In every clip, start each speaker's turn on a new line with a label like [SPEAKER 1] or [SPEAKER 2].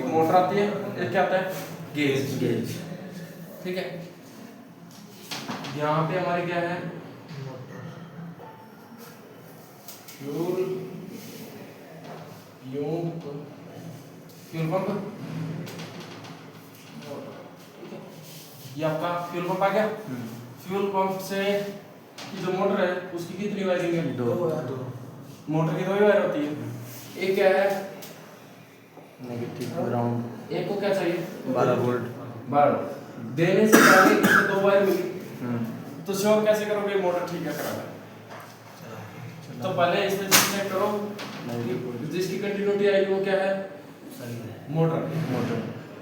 [SPEAKER 1] एक मोटर आती है, एक क्या आता है, गेज। ठीक है, यहाँ पे हमारे क्या है, फ्यूल पंप। ये आपका फ्यूल पंप आ गया। फ्यूल पंप से की जो मोटर है उसकी कितनी वायरिंग है, दो। मोटर की दो ही वायर होती है। एक क्या है,
[SPEAKER 2] नेगेटिव ग्राउंड।
[SPEAKER 1] एक को क्या चाहिए,
[SPEAKER 2] 12 वोल्ट।
[SPEAKER 1] 12 देने से पहले इसमें दो वायर मिली, तो श्योर कैसे करोगे मोटर ठीक है खराब है। तो पहले इसमें चेक करो जिसकी कंटिन्यूटी आएगी वो क्या है, मोटर।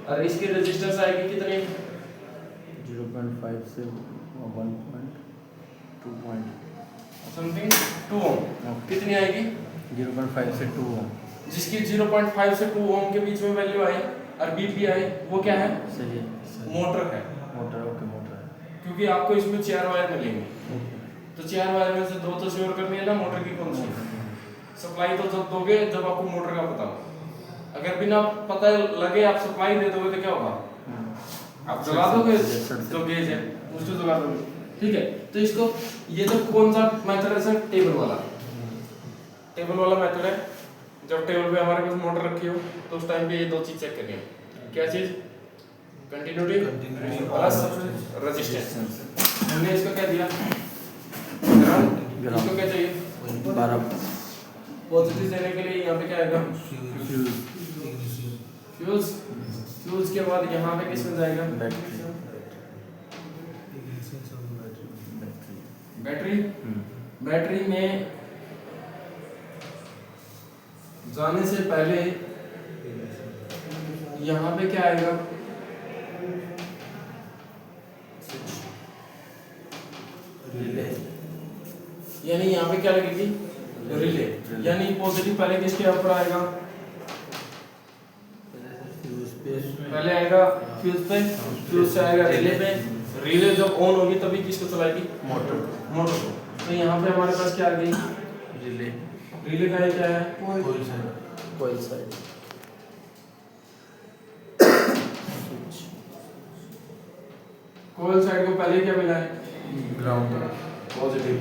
[SPEAKER 1] और इसकी रेजिस्टेंस आएगी कितनी,
[SPEAKER 2] 0.5 से 1.2
[SPEAKER 1] समथिंग 2 ओम। कितनी आएगी,
[SPEAKER 2] 0.5 से 2 ओम।
[SPEAKER 1] जिसकी 0.5 से 2 ओम के बीच में वैल्यू आई और बीपी आई वो क्या है,
[SPEAKER 2] सही है।
[SPEAKER 1] मोटर है।
[SPEAKER 2] मोटर, ओके मोटर है।
[SPEAKER 1] क्योंकि आपको इसमें 4 वायर मिलेंगे, तो 4 वायर में से 2 तो श्योर करनी है ना मोटर की कौन सी। सप्लाई तो जब दोगे जब आपको मोटर का पता हो। अगर बिना पता लगे आप सप्लाई दे दोगे तो क्या होगा, आप जला दोगे जो गेज है उसको जला दोगे। ठीक है, तो इसको ये तो कौन सा मेथड है सर, टेबल वाला मेथड है। जब टेबल पे हमारे पास मोटर रखी हो तो उस टाइम पे ये दो चीज चेक करनी है। क्या चीज, कंटिन्यूटी प्लस रेजिस्टेंस। हमने इसको क्या दिया, ग्राउंड। इसको क्या चाहिए,
[SPEAKER 2] 12
[SPEAKER 1] पॉजिटिव देने के लिए यहाँ पे क्या आएगा, फ्यूज के बाद यहाँ पे किस में जाएगा, बैटरी में जाने से पहले यहाँ पे क्या आएगा, रिले। यानी यहाँ पे क्या लगेगी, रिले। यानी पॉजिटिव पहले किसके ऊपर आएगा, पहले आएगा फ्यूज पे, फ्यूज से आएगा रिले पे। रिले जब ऑन होगी तभी किसको चलाएगी, मोटर को। तो यहाँ पे हमारे पास क्या आ गई, रिले का ये क्या है,
[SPEAKER 2] कोयल साइड।
[SPEAKER 1] कोयल साइड को पहले क्या मिला है,
[SPEAKER 2] ग्राउंड।
[SPEAKER 1] पॉजिटिव।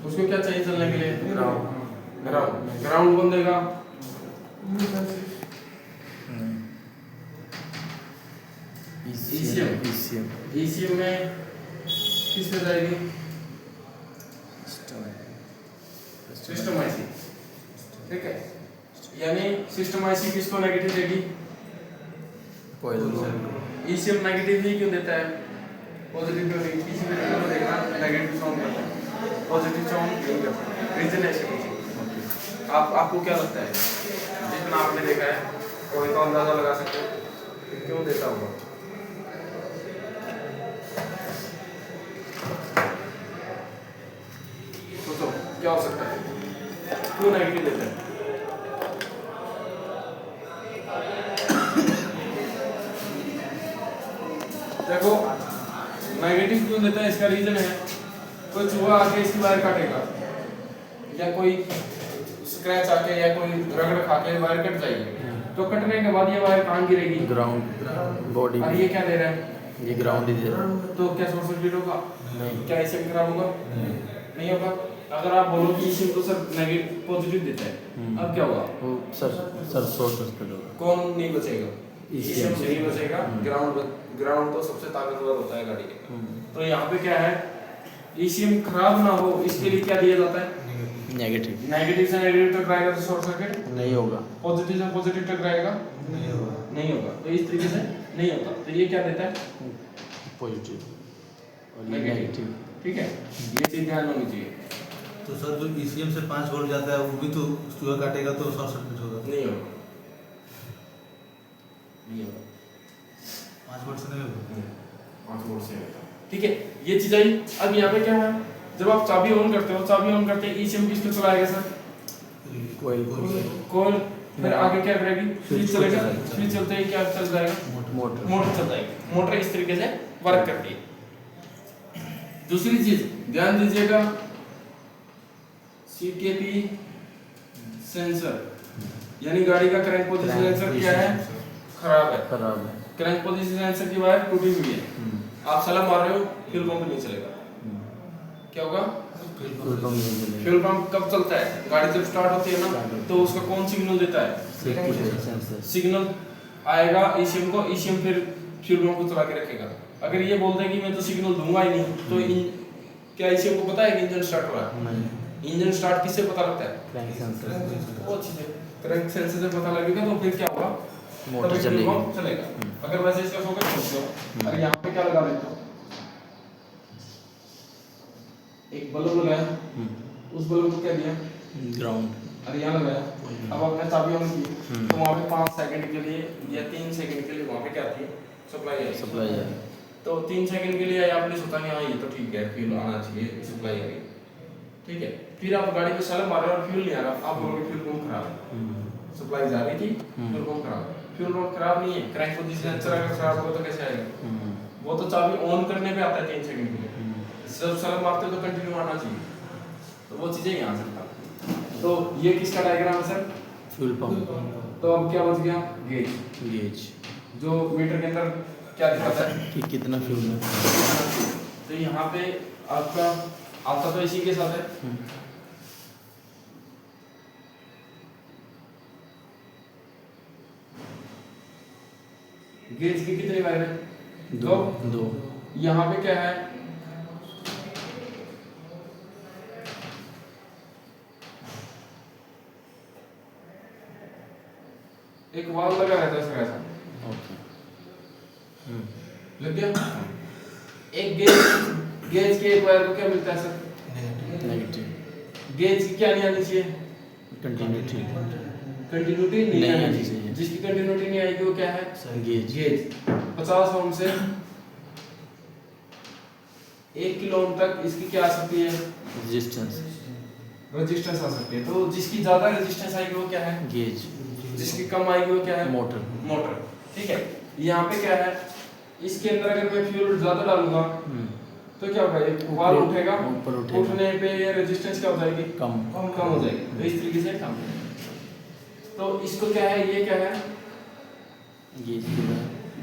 [SPEAKER 1] उसको क्या चाहिए चलने के लिए, ग्राउंड कौन देगा, ECM में किस पे जाएगी, सिस्टम आईसी। ठीक है, यानी सिस्टम आईसी किसको नेगेटिव देगी,
[SPEAKER 2] कोयल।
[SPEAKER 1] ECM नेगेटिव ही क्यों देता है, पॉजिटिव क्यों नहीं, किसी भी को देखना नेगेटिव साउंड करता है, पॉजिटिव साउंड क्यों करता है, रीजन है इसके पीछे। आपको क्या लगता है, जितना आपने देखा है कोई तो अंदाजा लगा सकते हो क्यों देता होगा, सोचो क्या हो सकता है, क्यों नेगेटिव देता है। देखो नेगेटिव क्यों देता है, इसका रीजन है कोई चूहा आके इसकी वायर काटेगा, या कोई स्क्रैच आके या कोई रगड़ खा के वायर कट जाएगी, तो कटने के बाद ये वायर कहाँ गिरेगी,
[SPEAKER 2] ग्राउंड बॉडी।
[SPEAKER 1] और ये क्या दे रहा है,
[SPEAKER 2] ये ग्राउंड ही दे रहा है।
[SPEAKER 1] तो क्या शॉर्ट सर्किट होगा,
[SPEAKER 2] नहीं।
[SPEAKER 1] क्या इससे खराब होगा, नहीं होगा। अगर आप बोलो कि इसी तो सर नेगेटिव पॉजिटिव देता है, अब क्या होगा,
[SPEAKER 2] वो सर शॉर्ट सर्किट होगा।
[SPEAKER 1] कौन नहीं बचेगा, ECM से नहीं बचेगा, ग्राउंड तो सबसे ताकतवर होता है गाड़ी के। तो यहाँ पे क्या है, ECM खराब ना हो इसके लिए क्या दिया जाता है,
[SPEAKER 2] नेगेटिव
[SPEAKER 1] से नेगेटिव टकराएगा तो शॉर्ट सर्किट
[SPEAKER 2] नहीं होगा,
[SPEAKER 1] पॉजिटिव से पॉजिटिव टकराएगा नहीं होगा, तो इस तरीके से नहीं होता। तो ये क्या देता है,
[SPEAKER 2] पॉजिटिव और
[SPEAKER 1] नेगेटिव। ठीक है, ये चीज ध्यान होनी चाहिए।
[SPEAKER 3] तो सर जो ECM से 5 वोल्ट जाता है वो भी तो चूहा काटेगा तो शॉर्ट सर्किट होगा,
[SPEAKER 1] नहीं होगा
[SPEAKER 3] 5 वोल्ट से नहीं होगा।
[SPEAKER 1] 5 वोल्ट से। ठीक है, ये चीज आई। अब यहाँ पे क्या है, जब आप चाबी ऑन करते हो ECM किसको चलाएगा सर,
[SPEAKER 2] कोयल।
[SPEAKER 1] फिर आगे क्या करेगी, स्विच चलेगा, स्विच चलते ही क्या चल जाएगा, मोटर चल जाएगी। मोटर इस तरीके से वर्क करती है। दूसरी चीज ध्यान दीजिएगा, CTP सेंसर यानी गाड़ी का करंट पोजीशन सेंसर क्या है, खराब है,
[SPEAKER 2] खराब है।
[SPEAKER 1] क्रैंक पोजीशन सेंसर की वायर टूटी हुई है, आप सलाह मार रहे हो, फ्यूल पंप नहीं चलेगा। क्या होगा?
[SPEAKER 2] फ्यूल पंप नहीं चलेगा।
[SPEAKER 1] फ्यूल पंप कब चलता है? गाड़ी जब स्टार्ट होती है ना, तो उसका कौन सिग्नल देता है?
[SPEAKER 2] सेंसर।
[SPEAKER 1] सिग्नल आएगा ईसीएम को, ईसीएम फिर फ्यूल पंप को चला के रखेगा। अगर ये बोलते हैं कि मैं तो सिग्नल दूंगा ही नहीं, तो क्या ईसीएम को पता है कि इंजन स्टार्ट हो रहा है?
[SPEAKER 2] नहीं।
[SPEAKER 1] इंजन स्टार्ट किससे पता लगता है?
[SPEAKER 2] Crank sensor.
[SPEAKER 1] वो चीज़ है, क्रैंक सेंसर से पता लगेगा तो फिर क्या होगा?
[SPEAKER 2] मोटर
[SPEAKER 1] तभी फ्यूल
[SPEAKER 2] चलेगी।
[SPEAKER 1] पंप चलेगा। अगर वैसे इसका फोकस छोड़ दो, अरे यहाँ पे क्या लगा देते हो? एक बल्ब लगाया, उस बल्ब को क्या दिया?
[SPEAKER 2] ग्राउंड।
[SPEAKER 1] अरे यहाँ लगाया, अब आपने चाबी ऑन की, तो वहाँ पे 5 सेकंड के लिए या 3 सेकंड के लिए वहाँ पे क्या थी? Supply I.
[SPEAKER 2] सप्लाई है।
[SPEAKER 1] तो 3 सेकंड के लिए आपने सोचा कि हाँ ये तो ठीक है, फ्यूल आना चाहिए, सप्लाई आ गई, ठीक है। फिर आप गाड़ी को सलाह मार रहे हो और फ्यूल नहीं आ रहा, आप बोलोगे फ्यूल पंप खराब है। सप्लाई जा रही थी, फ्यूल पंप खराब है। फ्यूल पंप खराब नहीं है, क्रैंक पोजीशन सेंसर अगर खराब होगा तो कैसे आएगा? वो तो चाबी ऑन करने पे आता है 3 सेकंड के लिए, जब सलाह मारते हो तो कंटिन्यू आना चाहिए। तो वो चीज़ें यहाँ से था। तो ये किसका डायग्राम है सर?
[SPEAKER 2] Fuel pump.
[SPEAKER 1] तो अब क्या बच गया? गेज।
[SPEAKER 2] गेज
[SPEAKER 1] जो मीटर के अंदर क्या दिखाता है
[SPEAKER 2] कि कितना फ्यूल है।
[SPEAKER 1] तो यहाँ पे आपका आता तो इसी के साथ है, गेज की कितनी वायर है?
[SPEAKER 2] दो।
[SPEAKER 1] यहाँ पे क्या है? एक वाल लगा रहता है सर ऐसा,
[SPEAKER 2] ओके।
[SPEAKER 1] लग गया। एक गेज के एक वायर को क्या मिलता है सर?
[SPEAKER 2] नेगेटिव।
[SPEAKER 1] गेज की क्या नहीं आनी चाहिए?
[SPEAKER 2] कंटिन्यूटी।
[SPEAKER 1] कंटिन्यूटी नहीं
[SPEAKER 2] नहीं
[SPEAKER 1] आनी
[SPEAKER 2] आनी
[SPEAKER 1] चाहिए।
[SPEAKER 2] चाहिए।
[SPEAKER 1] जिसकी कंटिन्यूटी नहीं आएगी वो क्या है?
[SPEAKER 2] गेज।
[SPEAKER 1] गेज 50 ओम से 1 किलो ओम तक इसकी क्या आ सकती है?
[SPEAKER 2] रेजिस्टेंस।
[SPEAKER 1] रेजिस्टेंस आ सकती है। तो जिसकी ज्यादा रेजिस्टेंस आएगी वो क्या है?
[SPEAKER 2] गेज।
[SPEAKER 1] जिसकी कम आएगी वो क्या है?
[SPEAKER 2] मोटर।
[SPEAKER 1] ठीक है। यहाँ पे क्या है? इसके अंदर अगर मैं फ्यूल ज्यादा डालूंगा तो क्या होगा? एक वाल उठेगा,
[SPEAKER 2] ऊपर उठेगा।
[SPEAKER 1] उठने पे ये रेजिस्टेंस क्या हो जाएगी?
[SPEAKER 2] कम
[SPEAKER 1] हो जाएगी। तो इस तरीके से कम। तो इसको क्या है? ये क्या है?
[SPEAKER 2] गेज की है।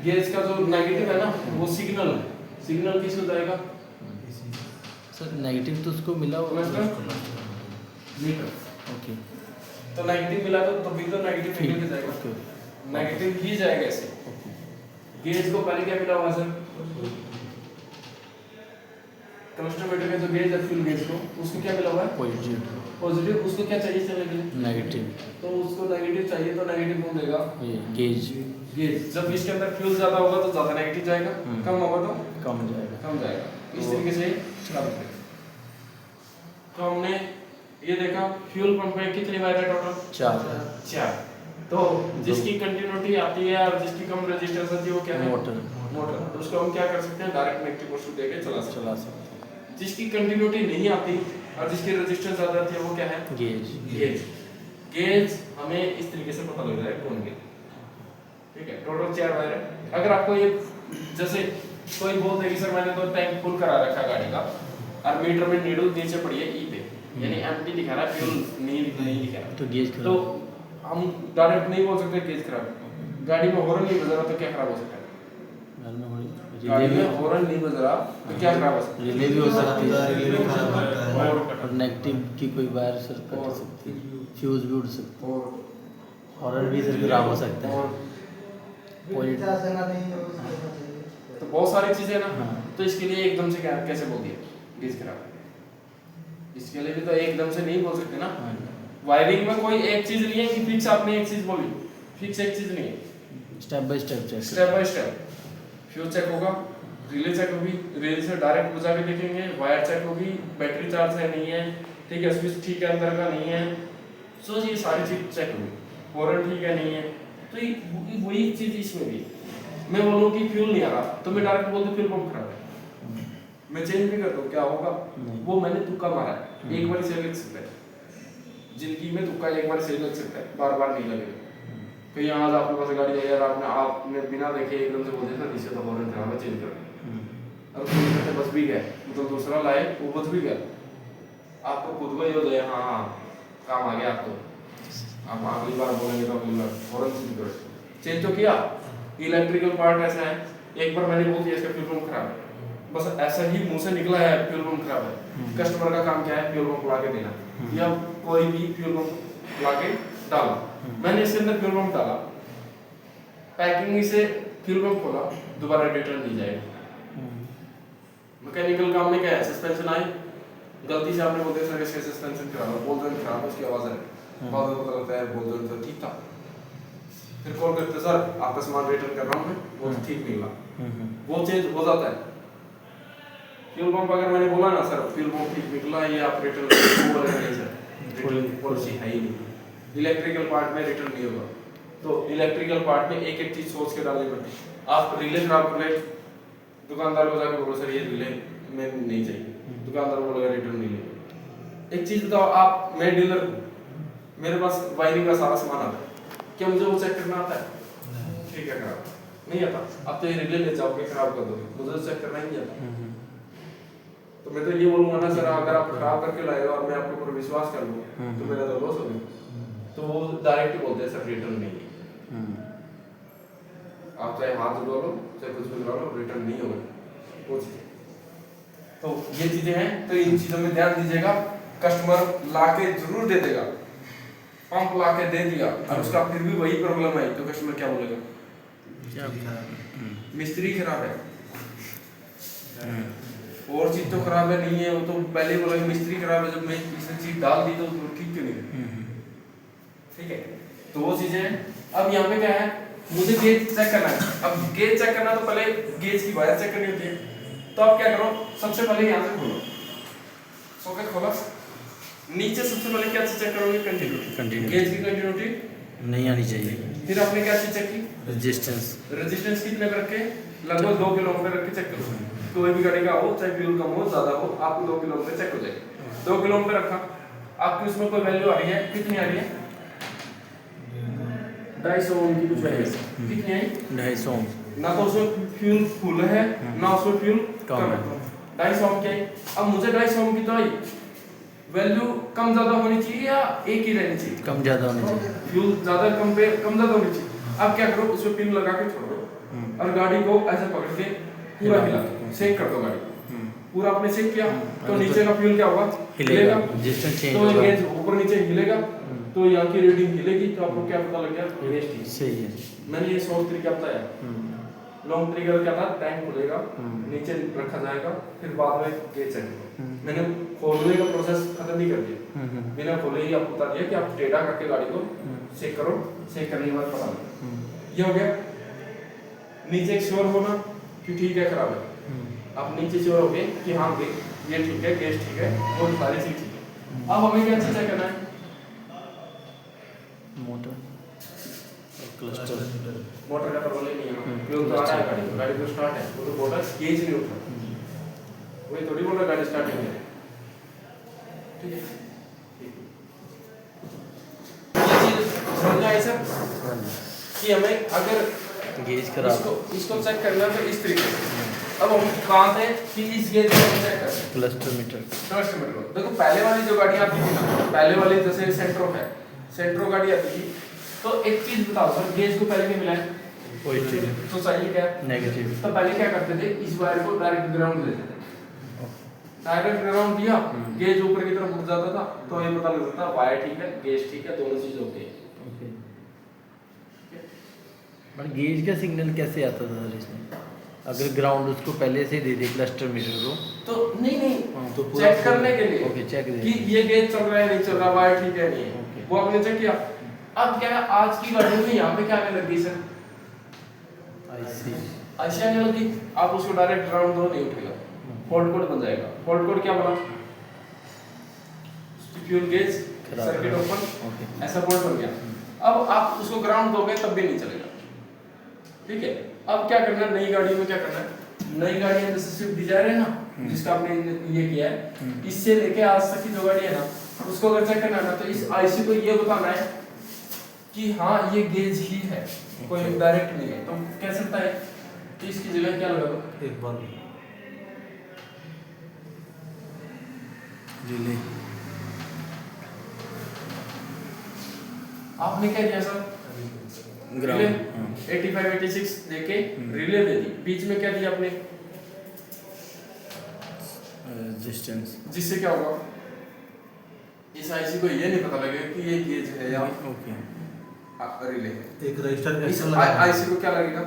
[SPEAKER 1] गेज का जो नेगेटिव है ना, वो सिग्नल है। सिग्नल किसको जाएगा?
[SPEAKER 2] सर नेगेटिव तो उसको मिला होगा।
[SPEAKER 1] मीटर।
[SPEAKER 2] ओके।
[SPEAKER 1] तो नेगेटिव मिला तो तभी तो नेगेटिव निकल के जाएगा।
[SPEAKER 2] ओके।
[SPEAKER 1] नेगेटिव ही जाएगा ऐसे।
[SPEAKER 2] ओके।
[SPEAKER 1] गेज को पहले क्या मिला हुआ सर? कमिस्टोमीटर का जो गेज है फ्यूल गेज को, उसको क्या मिला हुआ है? पॉजिटिव। उसको क्या चाहिए चलने के लिए?
[SPEAKER 2] नेगेटिव।
[SPEAKER 1] तो उसको नेगेटिव चाहिए तो नेगेटिव कौन देगा?
[SPEAKER 2] ये गेज।
[SPEAKER 1] जब इसके अंदर फ्यूल ज्यादा होगा तो ज्यादा नेगेटिव जाएगा, कम होगा तो
[SPEAKER 2] कम जाएगा।
[SPEAKER 1] कम जाएगा। इस तरीके से चला सकते हैं। तो हमने ये देखा फ्यूल पंप में कितनी वायर है टोटल? 4। तो जिसकी कंटिन्यूटी आती है और जिसकी कम रेजिस्टेंस आती है वो क्या है? मोटर। तो उसको हम क्या कर सकते हैं? डायरेक्ट नेगेटिव पोर्शन देके चला सकते हैं। जिसकी कंटिन्यूटी नहीं आती और जिसकी रेजिस्टेंस ज्यादा आती है वो क्या है? गेज हमें इस तरीके से पता लग जाएगा कौन गेज। ठीक है। टोटल 4 वायर है। अगर आपको ये जैसे कोई बोल दे कि सर मैंने तो टैंक फुल करा रखा गाड़ी का और मीटर में नीडल नीचे पड़ी है ई पे, यानी एम्प्टी दिखा रहा है, फ्यूल नहीं दिखा रहा,
[SPEAKER 2] तो गेज
[SPEAKER 1] तो हम डायरेक्ट नहीं बोल सकते गेज खराब। गाड़ी में हॉर्न नहीं बज रहा तो क्या खराब हो सकता है? गाड़ी में हॉर्न नहीं बज रहा तो क्या खराब हो सकता है?
[SPEAKER 2] रिले भी हो सकती है।
[SPEAKER 3] रिले भी खराब होता है।
[SPEAKER 2] और नेगेटिव की कोई वायर सर कट हो सकती है, फ्यूज भी उड़ सकता है, हॉर्न भी सर खराब हो सकता है।
[SPEAKER 1] तो बहुत सारी चीजें ना।
[SPEAKER 2] हाँ।
[SPEAKER 1] तो इसके लिए एकदम से क्या कैसे बोल दिया गेज खराब? इसके लिए भी तो एकदम से नहीं बोल सकते ना। वायरिंग में कोई एक चीज नहीं है कि फिक्स आपने एक चीज बोली, फिक्स एक चीज नहीं है।
[SPEAKER 2] Step by step check.
[SPEAKER 1] Step by step fuse check होगा, रिले चेक होगी, रिले से डायरेक्ट बुझा के देखेंगे, वायर चेक होगी, बैटरी चार्ज है नहीं है, ठीक है, स्विच ठीक है अंदर का नहीं है, सो ये सारी चीज चेक होगी, हॉर्न ठीक है नहीं है। तो वही चीज इसमें भी मैं बोलूँ कि फ्यूल नहीं आ रहा तो मैं डायरेक्ट बोल दूं फ्यूल पंप खराब है, मैं चेंज भी कर दूं, क्या होगा? वो मैंने तुक्का मारा है, एक बार से लग सकता है जिंदगी में, तुक्का एक बार से लग सकता है, बार बार नहीं लगेगा। कहीं आज आपके पास गाड़ी आई यार, आपने बिना देखे एकदम से बोल दिया था नीचे तो हॉर्न खराब है, चेंज कर, अब तो बच भी गया, मतलब दूसरा लाए वो बच भी गया, आपको खुद को ये हो जाए हाँ काम आ गया आपको, आप अगली बार बोलेंगे तो अगली बार हॉर्न चेंज करो। चेंज तो किया। इलेक्ट्रिकल पार्ट ऐसा है, एक बार मैंने बोल दिया इसका फ्यूल पंप खराब है, बस ऐसा ही मुंह से निकला है फ्यूल पंप खराब है। कस्टमर का काम क्या है, फ्यूल पंप ला के देना, या कोई भी फ्यूल पंप ला के डाला। मैंने इसके अंदर फ्यूल पंप डाला, पैकिंग से फ्यूल पंप खोला, दोबारा रिटर्न नहीं जाएगा। मैकेनिकल काम में क्या है, सस्पेंशन आई, गलती से आपने बोल दिया सर इसका सस्पेंशन खराब है, बोल दो खराब है, उसकी आवाज है, बाद में पता लगता है बोल दो तो ठीक था। फिर कॉल करते सर आपका सामान रिटर्न कर रहा हूँ मैं, वो ठीक निकला, वो चेंज हो जाता है। फ्यूल पंप अगर मैंने बोला ना सर फ्यूल पंप ठीक निकला, ये आप रिटर्न बोलेंगे नहीं सर, रिटर्न पॉलिसी है ही नहीं। इलेक्ट्रिकल पार्ट में रिटर्न नहीं होगा, तो इलेक्ट्रिकल पार्ट में एक एक चीज सोच के डालनी पड़ती है। आप रिले खराब कर ले, दुकानदार को जाकर बोलो सर ये रिले में नहीं चाहिए, दुकानदार बोलेगा रिटर्न नहीं लेगा। एक चीज बताओ आप, मैं डीलर हूँ, मेरे पास वायरिंग का सारा सामान आता है, क्या मुझे वो चेक करना आता है? ठीक है खराब नहीं आता, अब तो ये रिले ले जाओगे खराब कर दोगे, मुझे तो चेक करना ही नहीं आता। तो मैं तो ये बोलूंगा ना सर अगर आप खराब करके लाए और मैं आपके ऊपर विश्वास कर लूँ तो मेरा तो लॉस हो गया। तो वो डायरेक्ट ही बोलते हैं सर रिटर्न नहीं है, आप चाहे हाथ धुलवा लो चाहे कुछ भी करा लो, रिटर्न नहीं होगा वो चीजें। तो ये चीजें हैं, तो इन चीजों में ध्यान दीजिएगा। कस्टमर लाके जरूर दे देगा, पंप लाके दे दिया और उसका फिर भी वही प्रॉब्लम आई तो कस्टमर क्या बोलेगा, मिस्त्री खराब है, और चीज तो खराब है नहीं है, वो तो पहले बोला मिस्त्री खराब है, जब मैं इसने चीज डाल दी तो ठीक क्यों नहीं। ठीक है, तो वो चीजें हैं। अब यहाँ पे क्या है, मुझे गेज चेक करना है। अब गेज चेक करना तो पहले गेज की वायर चेक करनी होती है, तो आप क्या करो, सबसे पहले यहाँ से खोलो, सॉकेट खोला, नीचे सबसे पहले क्या चीज चेक करोगे, कंटिन्यूटी, गेज की कंटिन्यूटी
[SPEAKER 2] नहीं आनी चाहिए।
[SPEAKER 1] फिर आपने क्या चीज चेक की,
[SPEAKER 2] रेजिस्टेंस,
[SPEAKER 1] रेजिस्टेंस कितने पे रखे, लगभग 2 किलो पे रख के चेक करो। कोई भी गाड़ी का हो चाहे फ्यूल कम हो ज्यादा हो, आपको 2 किलो पे चेक हो जाएगा। 2 किलो पे रखा, आपकी उसमें कोई वैल्यू आ रही है, कितनी आ रही है, 250 ओम की कुछ वैल्यू, कितनी आई,
[SPEAKER 2] 250 ओम।
[SPEAKER 1] ना तो उसमें फ्यूल फुल है ना उसमें फ्यूल कम है, 250 ओम की आई। अब मुझे 250 ओम की तो आई, वैल्यू कम ज्यादा होनी चाहिए या एक ही रहनी चाहिए,
[SPEAKER 2] कम ज्यादा होनी चाहिए,
[SPEAKER 1] फ्यूल ज्यादा कम पे कम ज्यादा होनी चाहिए। अब क्या करो, उसमें पिन लगा के छोड़ दो और गाड़ी को ऐसे पकड़ के पूरा हिला दो, सेक कर दो गाड़ी पूरा। आपने सेक किया तो नीचे का फ्यूल क्या होगा, हिलेगा,
[SPEAKER 2] रेजिस्टेंस चेंज
[SPEAKER 1] तो
[SPEAKER 2] होगा,
[SPEAKER 1] गेज ऊपर नीचे हिलेगा, तो यहाँ की रीडिंग हिलेगी, तो आपको क्या पता लग गया, गेज ठीक है।
[SPEAKER 2] सही है।
[SPEAKER 1] मैंने ये शॉर्ट तरीका बताया। लॉन्ग तरीका क्या था, टैंक खुलेगा, नीचे रखा जाएगा, फिर बाद में गेज चेक। मैंने खोलने का प्रोसेस खत्म नहीं कर दिया, बिना खोले ही आपको बता दिया कि आप टेढ़ा करके गाड़ी को चेक करो, चेक करने के बाद पता लगे। ये हो गया, नीचे एक श्योर होना कि ठीक है खराब है, आप नीचे श्योर हो गए कि हाँ ये ठीक है, गैस ठीक है, वो सारी चीज ठीक है। अब हमें क्या चीज करना है,
[SPEAKER 2] मोटर और क्लस्टर,
[SPEAKER 1] मोटर का तो रोल ही नहीं है, फ्यूल तो आ रहा है, गाड़ी तो स्टार्ट है, वो तो मोटर गेज नहीं उठ रहा, वही थोड़ी बोल रहा गाड़ी स्टार्ट नहीं है। ठीक है, ये चीज समझ आए सर कि हमें अगर
[SPEAKER 2] गेज खराब,
[SPEAKER 1] इसको चेक करना है तो इस तरीके से। अब हम कहाँ थे कि इस गेज को चेक करते हैं,
[SPEAKER 2] क्लस्टर मीटर,
[SPEAKER 1] क्लस्टर मीटर। देखो पहले वाली जो गाड़ी आती थी ना, पहले वाली जैसे सेंट्रो है, सेंट्रो गाड़ी आती थी, तो एक चीज बताओ सर, गेज को पहले क्या मिला है,
[SPEAKER 2] पॉजिटिव,
[SPEAKER 1] तो चाहिए क्या,
[SPEAKER 2] नेगेटिव।
[SPEAKER 1] तो पहले क्या करते थे, इस वायर को डायरेक्ट ग्राउंड देते थे, डायरेक्ट ग्राउंड दिया, गेज ऊपर की तरफ उठ जाता था, तो ये पता लग जाता वायर ठीक है, गेज ठीक है, दोनों चीज ओके है।
[SPEAKER 2] बट गेज का सिग्नल कैसे आता था सर इसमें, अगर ग्राउंड उसको पहले से दे दे क्लस्टर मीटर को,
[SPEAKER 1] तो नहीं
[SPEAKER 2] तो
[SPEAKER 1] चेक करने के लिए,
[SPEAKER 2] ओके चेक
[SPEAKER 1] कि ये गेज चल रहा है नहीं चल रहा, वायर ठीक है नहीं है, वो आपने चेक किया। अब क्या है, आज की गाड़ियों में यहाँ पे क्या आने लगी सर,
[SPEAKER 2] आईसी,
[SPEAKER 1] आईसी आने लगी, आप उसको डायरेक्ट ग्राउंड दो नहीं उठेगा, फॉल्ट कोड बन जाएगा। फॉल्ट कोड क्या बना, फ्यूल गेज सर्किट ओपन, ऐसा फॉल्ट बन गया। अब आप उसको ग्राउंड दोगे तब भी नहीं चलेगा, ठीक है। अब क्या करना है, नई गाड़ियों में क्या करना है, नई गाड़ियां जैसे स्विफ्ट डिजायर है ना, जिसका आपने ये किया है, इससे लेके आज तक की जो गाड़ी है ना, उसको अगर चेक करना है ना, तो इस आईसी को ये बताना है कि हाँ ये गेज ही है, कोई डायरेक्ट नहीं है। तो कह सकता है कि इसकी जगह क्या लगा दो,
[SPEAKER 3] एक बार
[SPEAKER 2] रिले,
[SPEAKER 1] आपने क्या दिया सर, रिले
[SPEAKER 2] ग्राउंड, हाँ।
[SPEAKER 1] 85 86 देके रिले दे दी, बीच में क्या दिया आपने,
[SPEAKER 2] डिस्टेंस।
[SPEAKER 1] जिससे क्या होगा, इस आईसी को ये नहीं पता लगेगा कि ये गेज है या
[SPEAKER 2] ओके।
[SPEAKER 1] रिले है।
[SPEAKER 3] एक रजिस्टर
[SPEAKER 1] इस
[SPEAKER 3] एक्स्ट्रा लगा है।
[SPEAKER 1] आईसी को क्या लगेगा,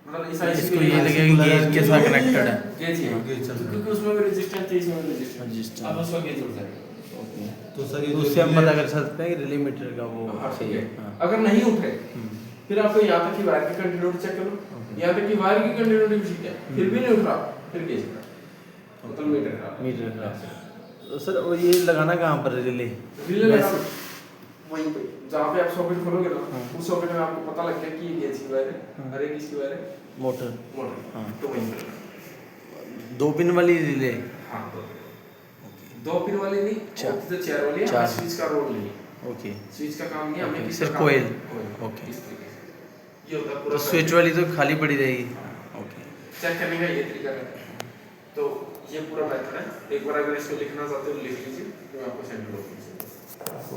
[SPEAKER 1] मतलब इस आईसी
[SPEAKER 2] इसको ये लगेगा कि गेज के साथ कनेक्टेड है।
[SPEAKER 1] गेज ही है,
[SPEAKER 3] गेज चल रहा है।
[SPEAKER 1] क्योंकि उसमें भी रेजिस्टेंस थी, इसमें भी
[SPEAKER 2] Resistance।
[SPEAKER 1] रेजिस्टेंस, अब उसका गेज उठ जाएगा।
[SPEAKER 2] ओके।
[SPEAKER 3] तो सर ये
[SPEAKER 2] उससे हम पता कर सकते हैं कि रिले मीटर का वो
[SPEAKER 1] हाँ,
[SPEAKER 2] सही
[SPEAKER 1] ठीक
[SPEAKER 2] है।
[SPEAKER 1] है।
[SPEAKER 2] हाँ।
[SPEAKER 1] अगर नहीं उठे
[SPEAKER 2] हम्म।
[SPEAKER 1] फिर आपको यहाँ तक की वायर की कंटिन्यूटी चेक करो,
[SPEAKER 2] ओके।
[SPEAKER 1] यहाँ तक की वायर की कंटिन्यूटी भी ठीक है, फिर भी नहीं उठ रहा, फिर गेज खराब, मतलब मीटर खराब।
[SPEAKER 2] मीटर खराब। तो सर वो ये लगाना कहाँ पर है रिले?
[SPEAKER 1] रिले लगा
[SPEAKER 2] वैसे-
[SPEAKER 1] वहीं पे जहाँ पे आप सॉकेट खोलोगे ना,
[SPEAKER 2] हाँ।
[SPEAKER 1] उस सॉकेट में आपको पता लग गया कि ये गेज की वायर है,
[SPEAKER 2] हाँ।
[SPEAKER 1] अरे किसकी वायर है,
[SPEAKER 2] मोटर।
[SPEAKER 1] मोटर,
[SPEAKER 2] हाँ।
[SPEAKER 1] तो वहीं पे लगा।
[SPEAKER 2] 2 पिन वाली रिले।
[SPEAKER 1] हाँ, दो पिन वाली नहीं,
[SPEAKER 2] चार।
[SPEAKER 1] तो चार वाली है,
[SPEAKER 2] चार।
[SPEAKER 1] हमें स्विच का रोल नहीं है,
[SPEAKER 2] ओके।
[SPEAKER 1] स्विच का काम नहीं है, हमें
[SPEAKER 2] ओके,
[SPEAKER 1] किसका
[SPEAKER 2] सिर्फ
[SPEAKER 1] काम
[SPEAKER 2] coil।
[SPEAKER 1] है? Coil।
[SPEAKER 2] ओके।
[SPEAKER 1] इस तरीके से ये होता है पूरा
[SPEAKER 2] तो स्विच वाली तो खाली पड़ी रहेगी। ओके।
[SPEAKER 1] चेक करने का ये तरीका है। तो ये पूरा मेथड है, एक बार अगर इसको लिखना चाहते हो लिख लीजिए, तो मैं आपको सेंड कर दूंगा।